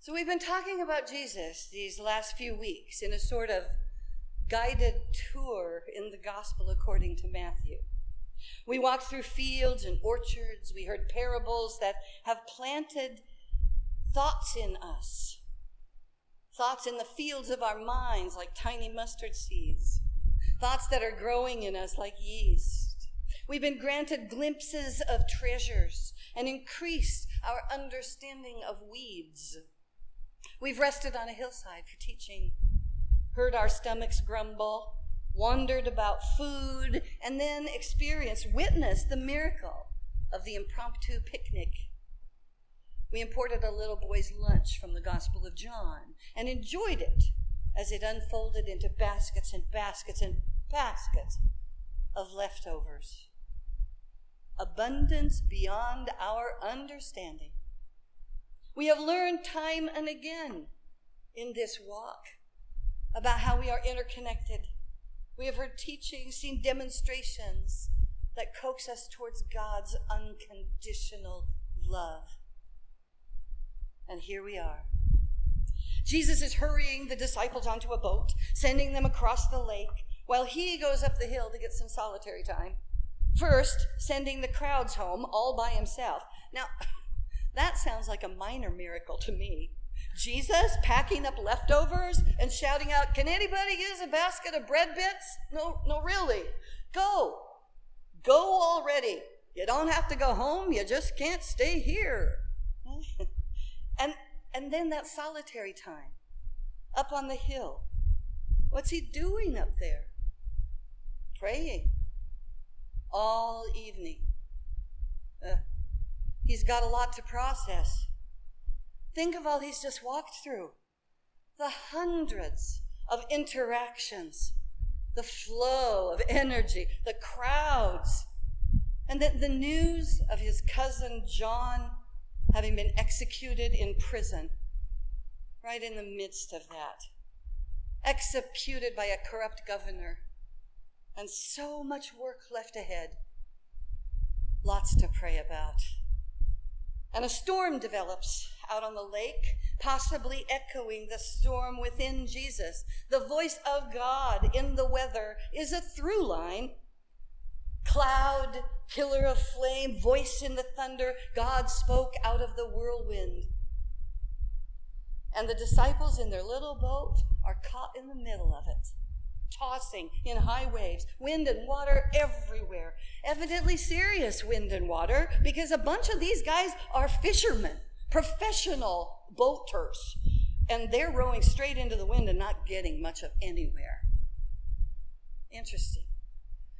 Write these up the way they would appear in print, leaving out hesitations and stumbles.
So we've been talking about Jesus these last few weeks in a sort of guided tour in the gospel according to Matthew. We walked through fields and orchards. We heard parables that have planted thoughts in us, thoughts in the fields of our minds like tiny mustard seeds, thoughts that are growing in us like yeast. We've been granted glimpses of treasures and increased our understanding of weeds. We've rested on a hillside for teaching, heard our stomachs grumble, wondered about food, and then witnessed the miracle of the impromptu picnic. We imported a little boy's lunch from the Gospel of John and enjoyed it as it unfolded into baskets and baskets and baskets of leftovers. Abundance beyond our understanding. We have learned time and again in this walk about how we are interconnected. We have heard teachings, seen demonstrations that coax us towards God's unconditional love. And here we are. Jesus is hurrying the disciples onto a boat, sending them across the lake, while he goes up the hill to get some solitary time. First, sending the crowds home all by himself. Now, that sounds like a minor miracle to me. Jesus packing up leftovers and shouting out, "Can anybody use a basket of bread bits?" No, really. Go already. You don't have to go home. You just can't stay here. And then that solitary time up on the hill. What's he doing up there? Praying all evening. He's got a lot to process. Think of all he's just walked through. The hundreds of interactions, the flow of energy, the crowds, and the news of his cousin John having been executed in prison, right in the midst of that. Executed by a corrupt governor. And so much work left ahead. Lots to pray about. And a storm develops out on the lake, possibly echoing the storm within Jesus. The voice of God in the weather is a through line. Cloud, pillar of flame, voice in the thunder, God spoke out of the whirlwind. And the disciples in their little boat are caught in the middle of it, tossing in high waves, wind and water everywhere. Evidently serious wind and water, because a bunch of these guys are fishermen, professional boaters, and they're rowing straight into the wind and not getting much of anywhere. Interesting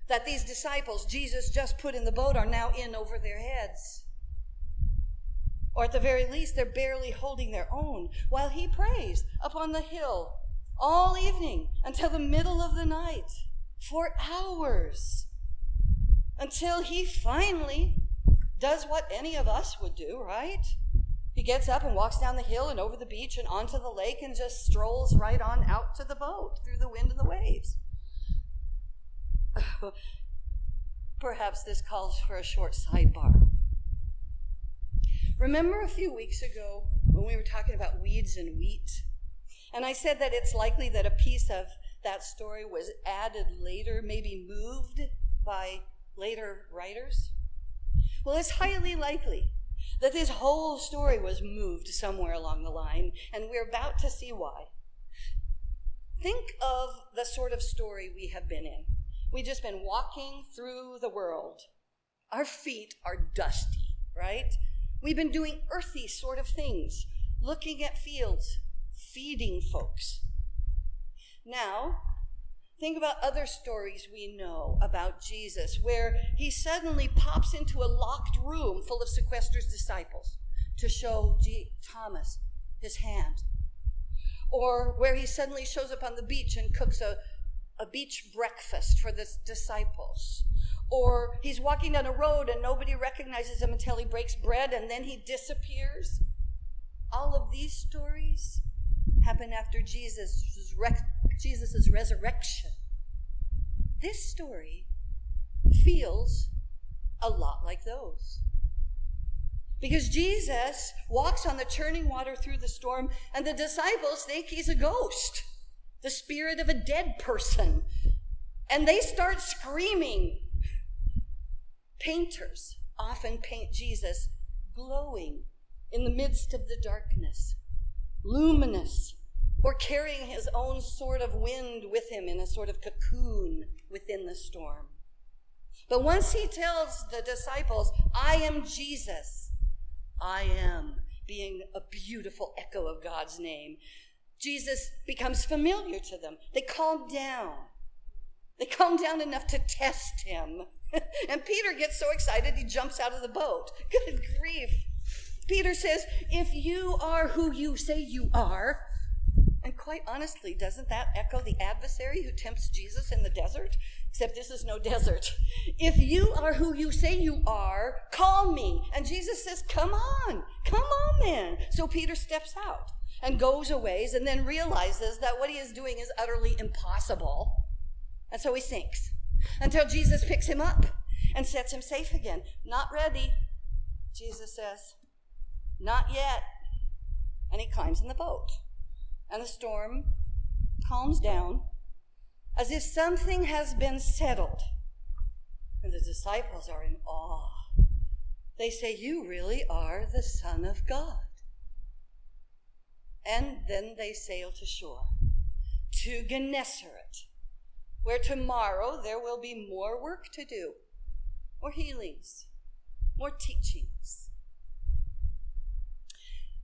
that these disciples Jesus just put in the boat are now in over their heads. Or at the very least, they're barely holding their own while he prays up on the hill all evening until the middle of the night, for hours, until he finally does what any of us would do, right? He gets up and walks down the hill and over the beach and onto the lake and just strolls right on out to the boat through the wind and the waves. Perhaps this calls for a short sidebar. Remember a few weeks ago when we were talking about weeds and wheat? And I said that it's likely that a piece of that story was added later, maybe moved by later writers. Well, it's highly likely that this whole story was moved somewhere along the line, and we're about to see why. Think of the sort of story we have been in. We've just been walking through the world. Our feet are dusty, right? We've been doing earthy sort of things, looking at fields, feeding folks. Now, think about other stories we know about Jesus, where he suddenly pops into a locked room full of sequestered disciples to show Thomas his hand. Or where he suddenly shows up on the beach and cooks a beach breakfast for the disciples. Or he's walking down a road and nobody recognizes him until he breaks bread and then he disappears. All of these stories happen after Jesus' resurrection. This story feels a lot like those. Because Jesus walks on the churning water through the storm, and the disciples think he's a ghost, the spirit of a dead person. And they start screaming. Painters often paint Jesus glowing in the midst of the darkness, luminous, or carrying his own sort of wind with him in a sort of cocoon within the storm. But once he tells the disciples, I am Jesus, I am, being a beautiful echo of God's name, Jesus becomes familiar to them. They calm down. They calm down enough to test him. And Peter gets so excited he jumps out of the boat. Good grief. Peter says, if you are who you say you are, and quite honestly, doesn't that echo the adversary who tempts Jesus in the desert? Except this is no desert. If you are who you say you are, call me. And Jesus says, come on then. So Peter steps out and goes a ways and then realizes that what he is doing is utterly impossible. And so he sinks until Jesus picks him up and sets him safe again. Not ready, Jesus says. Not yet. And he climbs in the boat. And the storm calms down as if something has been settled. And the disciples are in awe. They say, you really are the Son of God. And then they sail to shore, to Gennesaret, where tomorrow there will be more work to do, more healings, more teachings.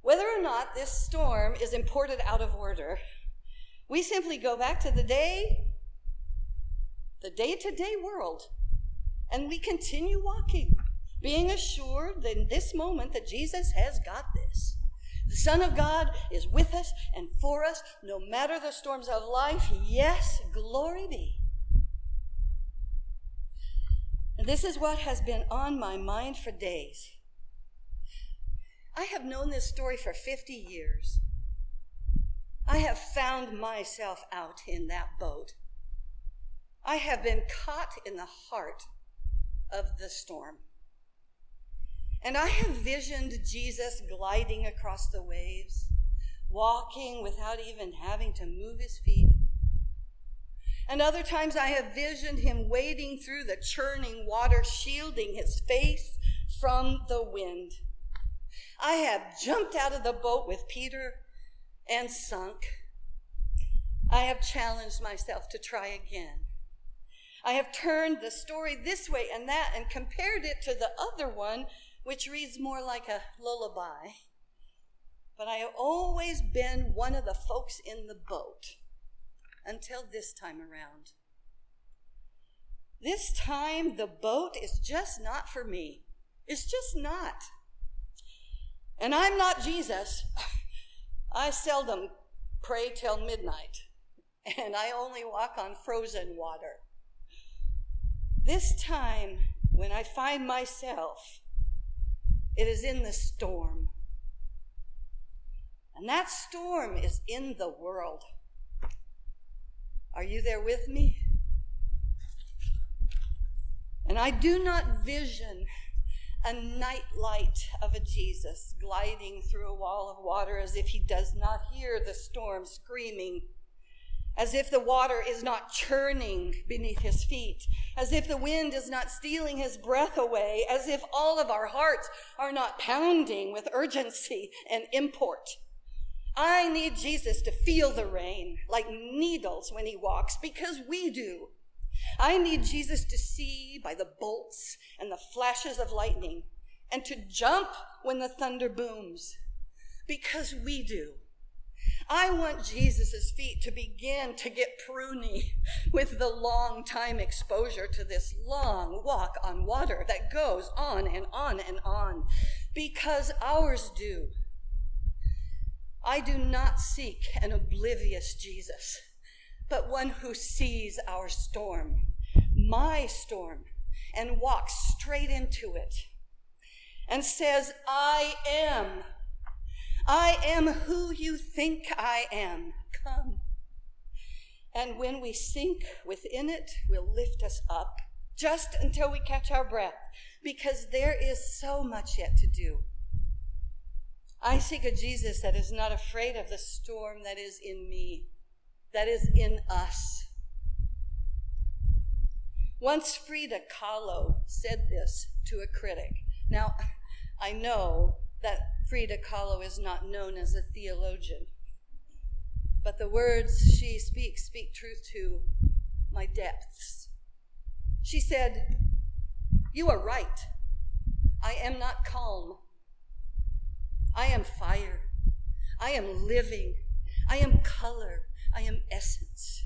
Whether or not this storm is imported out of order, we simply go back to the day-to-day world, and we continue walking, being assured that in this moment that Jesus has got this. The Son of God is with us and for us, no matter the storms of life. Yes, glory be. And this is what has been on my mind for days. I have known this story for 50 years. I have found myself out in that boat. I have been caught in the heart of the storm. And I have visioned Jesus gliding across the waves, walking without even having to move his feet. And other times I have visioned him wading through the churning water, shielding his face from the wind. I have jumped out of the boat with Peter and sunk. I have challenged myself to try again. I have turned the story this way and that and compared it to the other one, which reads more like a lullaby. But I have always been one of the folks in the boat until this time around. This time, the boat is just not for me. It's just not. And I'm not Jesus. I seldom pray till midnight, and I only walk on frozen water. This time, when I find myself, it is in the storm. And that storm is in the world. Are you there with me? And I do not vision a night light of a Jesus gliding through a wall of water as if he does not hear the storm screaming, as if the water is not churning beneath his feet, as if the wind is not stealing his breath away, as if all of our hearts are not pounding with urgency and import. I need Jesus to feel the rain like needles when he walks, because we do. I need Jesus to see by the bolts and the flashes of lightning, and to jump when the thunder booms, because we do. I want Jesus' feet to begin to get pruny with the long time exposure to this long walk on water that goes on and on and on, because ours do. I do not seek an oblivious Jesus, but one who sees our storm, my storm, and walks straight into it and says, I am who you think I am. Come. And when we sink within it, will lift us up just until we catch our breath, because there is so much yet to do. I seek a Jesus that is not afraid of the storm that is in me, that is in us. Once Frida Kahlo said this to a critic. Now, I know that Frida Kahlo is not known as a theologian, but the words she speaks speak truth to my depths. She said, "You are right. I am not calm. I am fire. I am living. I am color. I am essence.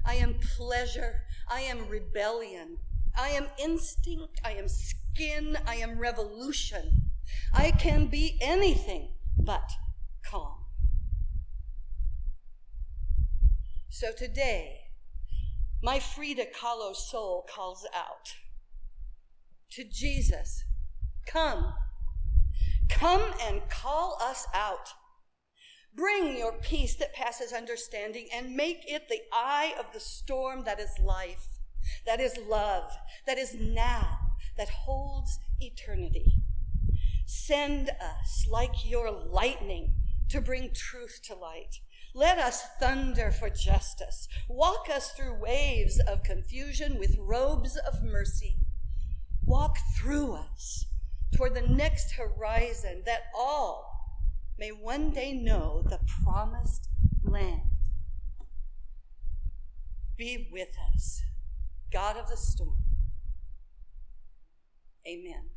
I am pleasure. I am rebellion. I am instinct. I am skin. I am revolution. I can be anything but calm." So today, my Frida Kahlo soul calls out to Jesus, "Come. Come and call us out. Bring your peace that passes understanding and make it the eye of the storm that is life, that is love, that is now, that holds eternity. Send us like your lightning to bring truth to light. Let us thunder for justice. Walk us through waves of confusion with robes of mercy. Walk through us toward the next horizon, that all may one day know the promised land. Be with us, God of the storm. Amen.